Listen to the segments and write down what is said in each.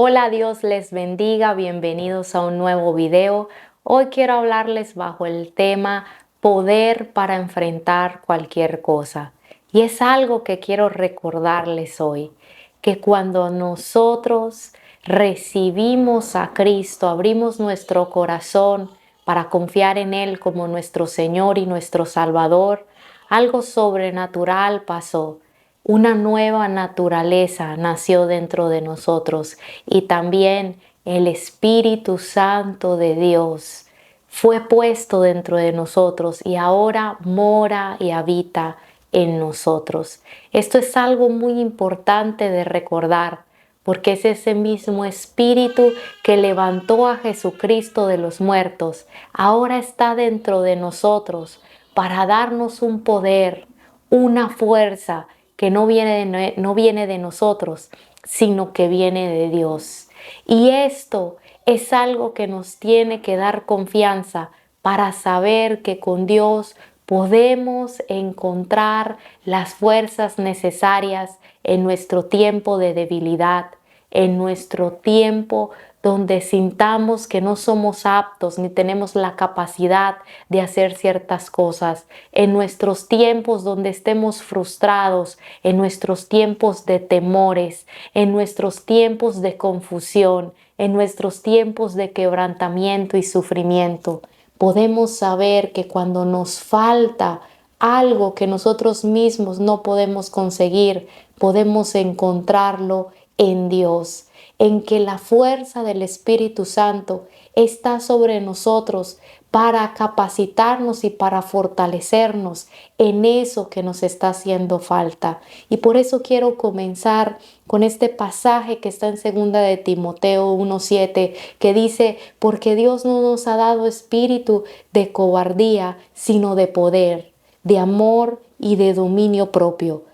Hola, Dios les bendiga, bienvenidos a un nuevo video. Hoy quiero hablarles bajo el tema poder para enfrentar cualquier cosa. Y es algo que quiero recordarles hoy, que cuando nosotros recibimos a Cristo, abrimos nuestro corazón para confiar en Él como nuestro Señor y nuestro Salvador, algo sobrenatural pasó. Una nueva naturaleza nació dentro de nosotros y también el Espíritu Santo de Dios fue puesto dentro de nosotros y ahora mora y habita en nosotros. Esto es algo muy importante de recordar porque es ese mismo Espíritu que levantó a Jesucristo de los muertos. Ahora está dentro de nosotros para darnos un poder, una fuerza que no viene de nosotros, sino que viene de Dios. Y esto es algo que nos tiene que dar confianza para saber que con Dios podemos encontrar las fuerzas necesarias en nuestro tiempo de debilidad, en nuestro tiempo donde sintamos que no somos aptos ni tenemos la capacidad de hacer ciertas cosas, en nuestros tiempos donde estemos frustrados, en nuestros tiempos de temores, en nuestros tiempos de confusión, en nuestros tiempos de quebrantamiento y sufrimiento. Podemos saber que cuando nos falta algo que nosotros mismos no podemos conseguir, podemos encontrarlo en Dios, en que la fuerza del Espíritu Santo está sobre nosotros para capacitarnos y para fortalecernos en eso que nos está haciendo falta. Y por eso quiero comenzar con este pasaje que está en 2 de Timoteo 1:7, que dice: porque Dios no nos ha dado espíritu de cobardía, sino de poder, de amor y de dominio propio.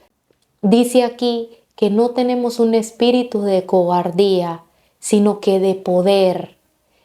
Dice aquí que no tenemos un espíritu de cobardía, sino que de poder,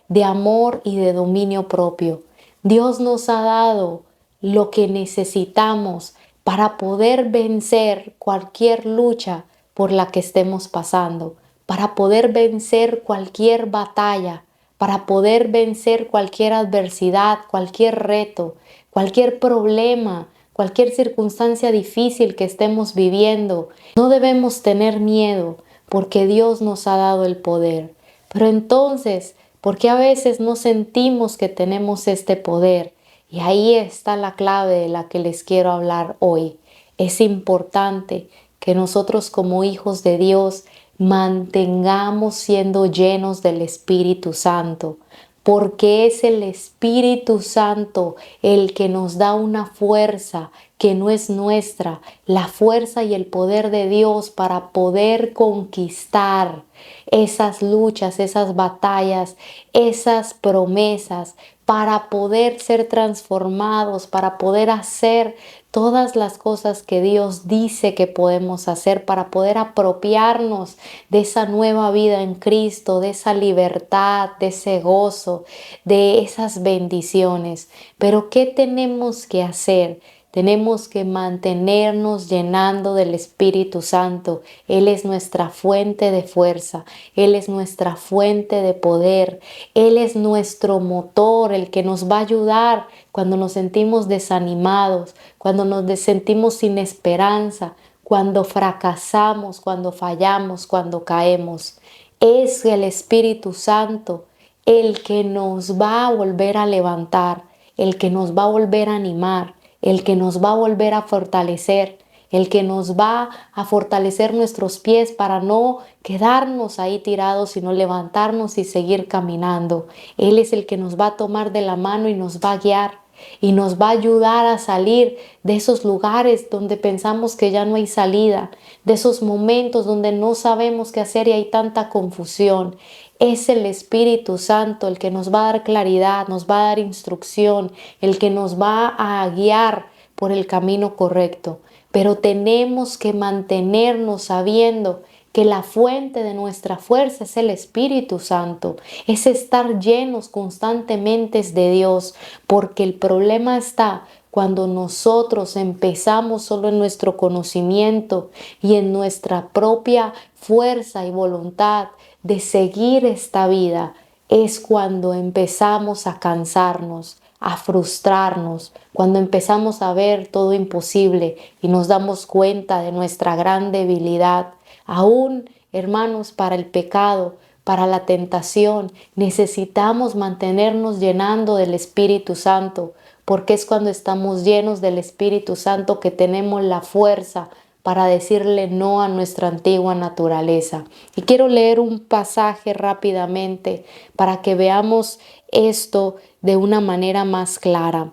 de amor y de dominio propio. Dios nos ha dado lo que necesitamos para poder vencer cualquier lucha por la que estemos pasando, para poder vencer cualquier batalla, para poder vencer cualquier adversidad, cualquier reto, cualquier problema, cualquier circunstancia difícil que estemos viviendo. No debemos tener miedo porque Dios nos ha dado el poder. Pero entonces, ¿por qué a veces no sentimos que tenemos este poder? Y ahí está la clave de la que les quiero hablar hoy. Es importante que nosotros como hijos de Dios mantengamos siendo llenos del Espíritu Santo, porque es el Espíritu Santo el que nos da una fuerza que no es nuestra, la fuerza y el poder de Dios para poder conquistar esas luchas, esas batallas, esas promesas, para poder ser transformados, para poder hacer todas las cosas que Dios dice que podemos hacer, para poder apropiarnos de esa nueva vida en Cristo, de esa libertad, de ese gozo, de esas bendiciones. Pero ¿qué tenemos que hacer? Tenemos que mantenernos llenando del Espíritu Santo. Él es nuestra fuente de fuerza. Él es nuestra fuente de poder. Él es nuestro motor, el que nos va a ayudar cuando nos sentimos desanimados, cuando nos sentimos sin esperanza, cuando fracasamos, cuando fallamos, cuando caemos. Es el Espíritu Santo el que nos va a volver a levantar, el que nos va a volver a animar, el que nos va a volver a fortalecer, el que nos va a fortalecer nuestros pies para no quedarnos ahí tirados, sino levantarnos y seguir caminando. Él es el que nos va a tomar de la mano y nos va a guiar y nos va a ayudar a salir de esos lugares donde pensamos que ya no hay salida, de esos momentos donde no sabemos qué hacer y hay tanta confusión. Es el Espíritu Santo el que nos va a dar claridad, nos va a dar instrucción, el que nos va a guiar por el camino correcto. Pero tenemos que mantenernos sabiendo que la fuente de nuestra fuerza es el Espíritu Santo, es estar llenos constantemente de Dios, porque el problema está cuando nosotros empezamos solo en nuestro conocimiento y en nuestra propia fuerza y voluntad de seguir esta vida, es cuando empezamos a cansarnos, a frustrarnos, cuando empezamos a ver todo imposible y nos damos cuenta de nuestra gran debilidad. Aún, hermanos, para el pecado, para la tentación, necesitamos mantenernos llenando del Espíritu Santo, porque es cuando estamos llenos del Espíritu Santo que tenemos la fuerza para decirle no a nuestra antigua naturaleza. Y quiero leer un pasaje rápidamente para que veamos esto de una manera más clara.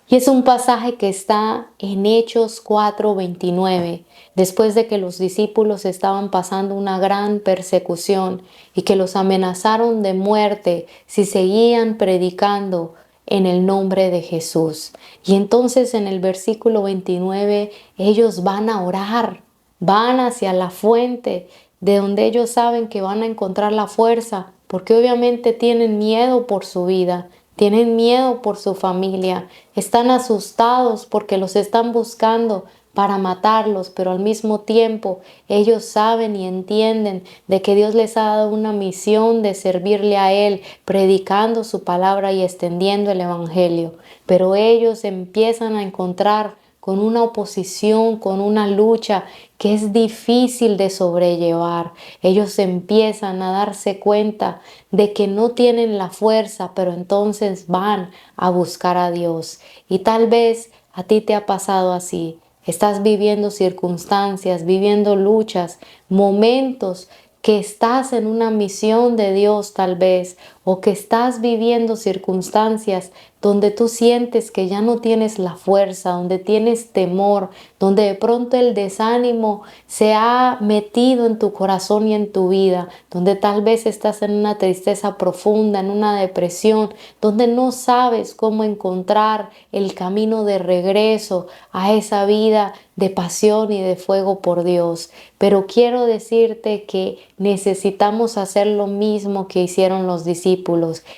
Y es un pasaje que está en Hechos 4:29, después de que los discípulos estaban pasando una gran persecución y que los amenazaron de muerte si seguían predicando en el nombre de Jesús. Y entonces en el versículo 29 ellos van a orar, van hacia la fuente de donde ellos saben que van a encontrar la fuerza, porque obviamente tienen miedo por su vida. Tienen miedo por su familia, están asustados porque los están buscando para matarlos, pero al mismo tiempo ellos saben y entienden de que Dios les ha dado una misión de servirle a Él, predicando su palabra y extendiendo el Evangelio. Pero ellos empiezan a encontrar con una oposición, con una lucha que es difícil de sobrellevar. Ellos empiezan a darse cuenta de que no tienen la fuerza, pero entonces van a buscar a Dios. Y tal vez a ti te ha pasado así. Estás viviendo circunstancias, viviendo luchas, momentos que estás en una misión de Dios tal vez, o que estás viviendo circunstancias donde tú sientes que ya no tienes la fuerza, donde tienes temor, donde de pronto el desánimo se ha metido en tu corazón y en tu vida, donde tal vez estás en una tristeza profunda, en una depresión, donde no sabes cómo encontrar el camino de regreso a esa vida de pasión y de fuego por Dios. Pero quiero decirte que necesitamos hacer lo mismo que hicieron los discípulos.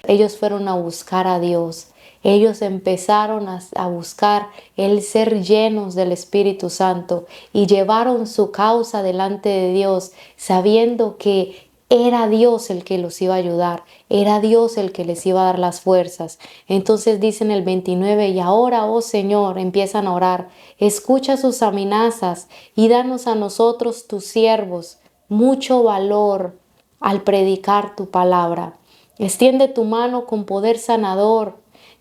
Ellos fueron a buscar a Dios. Ellos empezaron a buscar el ser llenos del Espíritu Santo y llevaron su causa delante de Dios, sabiendo que era Dios el que los iba a ayudar, era Dios el que les iba a dar las fuerzas. Entonces dice en el 29, y ahora, oh Señor, empiezan a orar, escucha sus amenazas y danos a nosotros, tus siervos, mucho valor al predicar tu palabra. Extiende tu mano con poder sanador,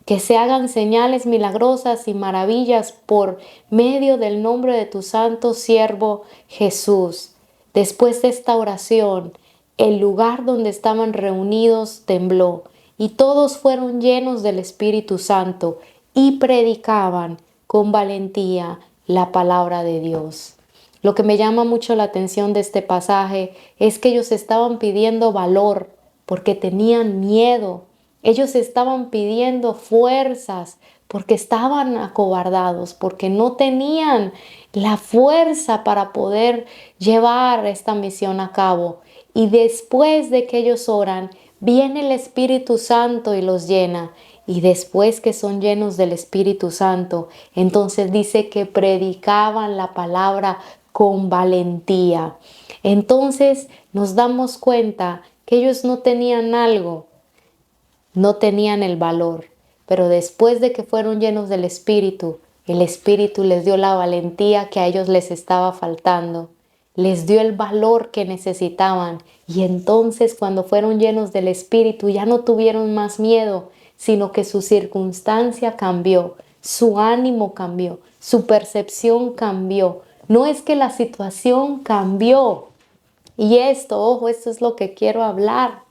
que se hagan señales milagrosas y maravillas por medio del nombre de tu santo siervo Jesús. Después de esta oración, el lugar donde estaban reunidos tembló y todos fueron llenos del Espíritu Santo y predicaban con valentía la palabra de Dios. Lo que me llama mucho la atención de este pasaje es que ellos estaban pidiendo valor porque tenían miedo. Ellos estaban pidiendo fuerzas porque estaban acobardados, porque no tenían la fuerza para poder llevar esta misión a cabo. Y después de que ellos oran, viene el Espíritu Santo y los llena. Y después que son llenos del Espíritu Santo, entonces dice que predicaban la palabra con valentía. Entonces nos damos cuenta que ellos no tenían algo, no tenían el valor, pero después de que fueron llenos del Espíritu, el Espíritu les dio la valentía que a ellos les estaba faltando, les dio el valor que necesitaban, y entonces cuando fueron llenos del Espíritu ya no tuvieron más miedo, sino que su circunstancia cambió, su ánimo cambió, su percepción cambió. No es que la situación cambió. Y esto, ojo, esto es lo que quiero hablar,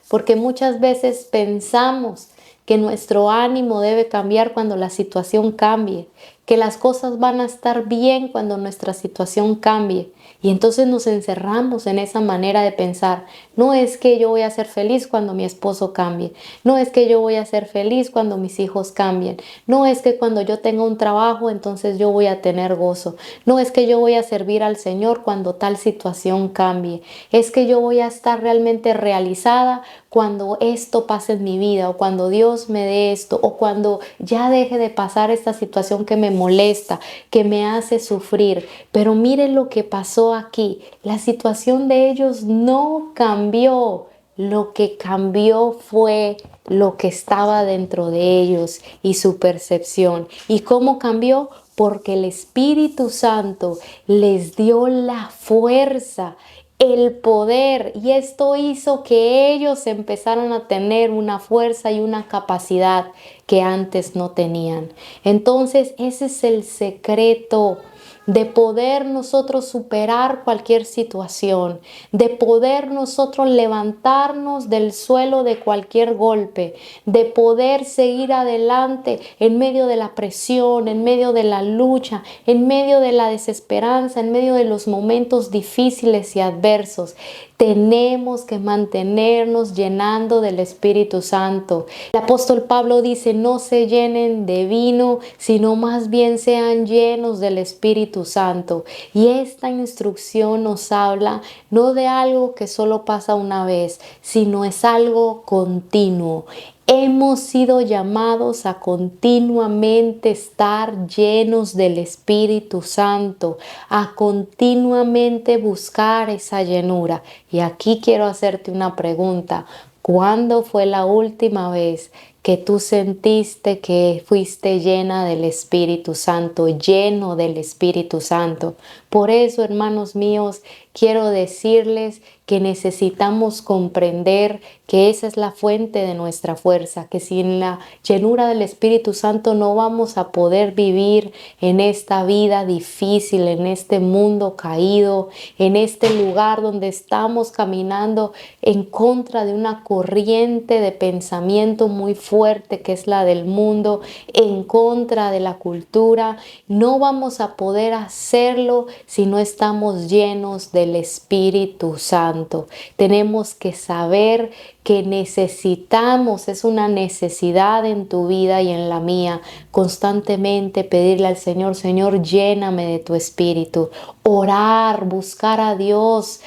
porque muchas veces pensamos que nuestro ánimo debe cambiar cuando la situación cambie, que las cosas van a estar bien cuando nuestra situación cambie. Y entonces nos encerramos en esa manera de pensar, no es que yo voy a ser feliz cuando mi esposo cambie, no es que yo voy a ser feliz cuando mis hijos cambien, no es que cuando yo tenga un trabajo entonces yo voy a tener gozo, no es que yo voy a servir al Señor cuando tal situación cambie, es que yo voy a estar realmente realizada cuando esto pase en mi vida o cuando Dios me dé esto o cuando ya deje de pasar esta situación que me molesta, que me hace sufrir. Pero miren lo que pasó aquí. La situación de ellos no cambió. Lo que cambió fue lo que estaba dentro de ellos y su percepción. ¿Y cómo cambió? Porque el Espíritu Santo les dio la fuerza, el poder, y esto hizo que ellos empezaran a tener una fuerza y una capacidad que antes no tenían. Entonces, ese es el secreto de poder nosotros superar cualquier situación, de poder nosotros levantarnos del suelo de cualquier golpe, de poder seguir adelante en medio de la presión, en medio de la lucha, en medio de la desesperanza, en medio de los momentos difíciles y adversos. Tenemos que mantenernos llenando del Espíritu Santo. El apóstol Pablo dice, no se llenen de vino, sino más bien sean llenos del Espíritu Santo. Y esta instrucción nos habla no de algo que solo pasa una vez, sino es algo continuo. Hemos sido llamados a continuamente estar llenos del Espíritu Santo, a continuamente buscar esa llenura. Y aquí quiero hacerte una pregunta. ¿Cuándo fue la última vez que tú sentiste que fuiste llena del Espíritu Santo, lleno del Espíritu Santo? Por eso, hermanos míos, quiero decirles que necesitamos comprender que esa es la fuente de nuestra fuerza, que sin la llenura del Espíritu Santo no vamos a poder vivir en esta vida difícil, en este mundo caído, en este lugar donde estamos caminando en contra de una corriente de pensamiento muy fuerte que es la del mundo, en contra de la cultura. No vamos a poder hacerlo si no estamos llenos del Espíritu Santo. Tenemos que saber que necesitamos, es una necesidad en tu vida y en la mía, constantemente pedirle al Señor, Señor, lléname de tu Espíritu. Orar, buscar a Dios,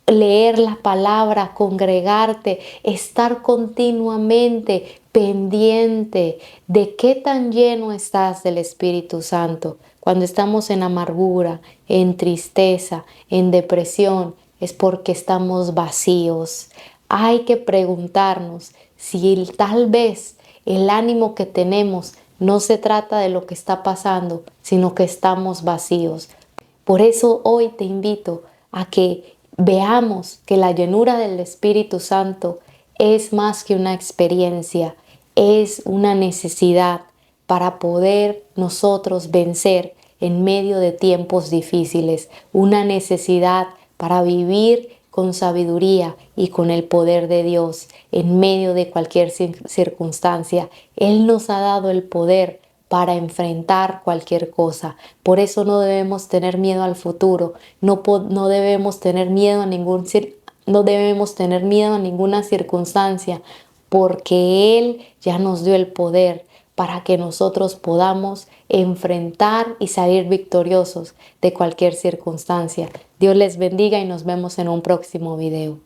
leer la palabra, congregarte, estar continuamente pendiente de qué tan lleno estás del Espíritu Santo. Cuando estamos en amargura, en tristeza, en depresión, es porque estamos vacíos. Hay que preguntarnos si tal vez el ánimo que tenemos no se trata de lo que está pasando, sino que estamos vacíos. Por eso hoy te invito a que veamos que la llenura del Espíritu Santo es más que una experiencia, es una necesidad para poder nosotros vencer en medio de tiempos difíciles, una necesidad para vivir con sabiduría y con el poder de Dios en medio de cualquier circunstancia. Él nos ha dado el poder para enfrentar cualquier cosa. Por eso no debemos tener miedo al futuro, no debemos tener miedo a no debemos tener miedo a ninguna circunstancia, porque Él ya nos dio el poder para que nosotros podamos enfrentar y salir victoriosos de cualquier circunstancia. Dios les bendiga y nos vemos en un próximo video.